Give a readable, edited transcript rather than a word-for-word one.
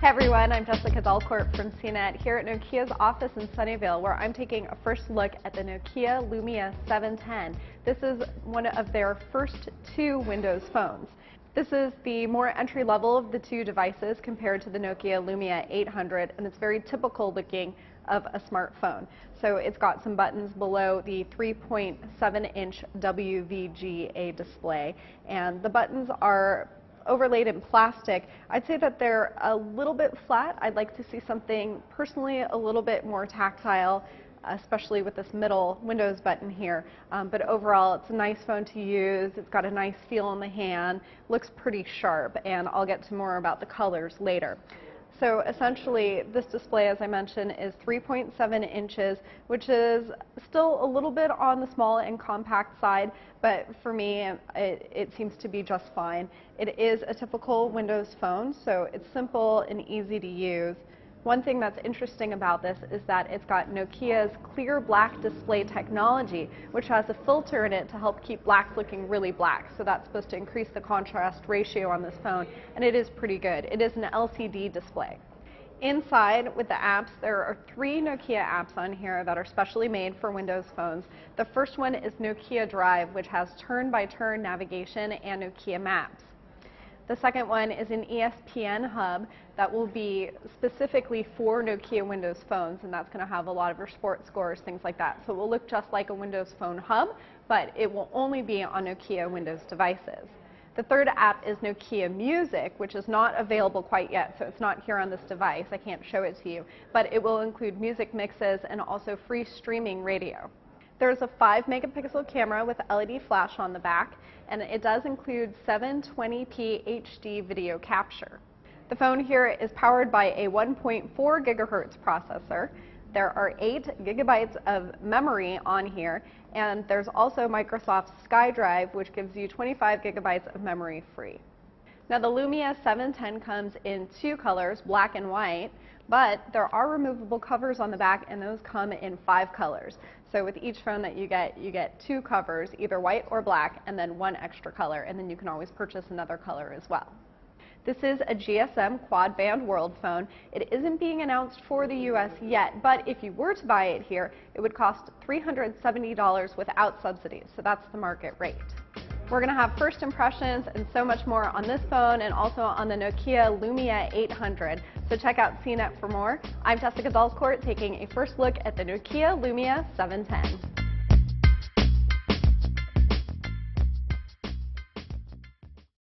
Hey everyone, I'm Jessica Delcourt from CNET here at Nokia's office in Sunnyvale, where I'm taking a first look at the Nokia Lumia 710. This is one of their first two Windows phones. This is the more entry level of the two devices compared to the Nokia Lumia 800, and it's very typical looking of a smartphone. So it's got some buttons below the 3.7-inch WVGA display, and the buttons are overlaid in plastic. I'd say that they're a little bit flat. I'd like to see something personally a little bit more tactile, especially with this middle Windows button here. But overall, it's a nice phone to use. It's got a nice feel in the hand, looks pretty sharp, and I'll get to more about the colors later. So essentially, this display, as I mentioned, is 3.7 inches, which is still a little bit on the small and compact side, but for me, it seems to be just fine. It is a typical Windows phone, so it's simple and easy to use. One thing that's interesting about this is that it's got Nokia's clear black display technology, which has a filter in it to help keep blacks looking really black. So that's supposed to increase the contrast ratio on this phone, and it is pretty good. It is an LCD display. Inside, with the apps, there are 3 Nokia apps on here that are specially made for Windows phones. The first one is Nokia Drive, which has turn-by-turn navigation and Nokia Maps. The second one is an ESPN hub that will be specifically for Nokia Windows phones, and that's going to have a lot of your sports scores, things like that. So it will look just like a Windows Phone hub, but it will only be on Nokia Windows devices. The third app is Nokia Music, which is not available quite yet, so it's not here on this device. I can't show it to you, but it will include music mixes and also free streaming radio. There's a 5-megapixel camera with LED flash on the back, and it does include 720p HD video capture. The phone here is powered by a 1.4 gigahertz processor. There are 8 gigabytes of memory on here, and there's also Microsoft's SkyDrive, which gives you 25 gigabytes of memory free. Now, the Lumia 710 comes in 2 colors, black and white, but there are removable covers on the back, and those come in 5 colors. So with each phone that you get 2 covers, either white or black, and then 1 extra color, and then you can always purchase another color as well. This is a GSM quad-band world phone. It isn't being announced for the US yet, but if you were to buy it here, it would cost $370 without subsidies, so that's the market rate. We're going to have first impressions and so much more on this phone and also on the Nokia Lumia 800. So check out CNET for more. I'm Jessica Delcourt taking a first look at the Nokia Lumia 710.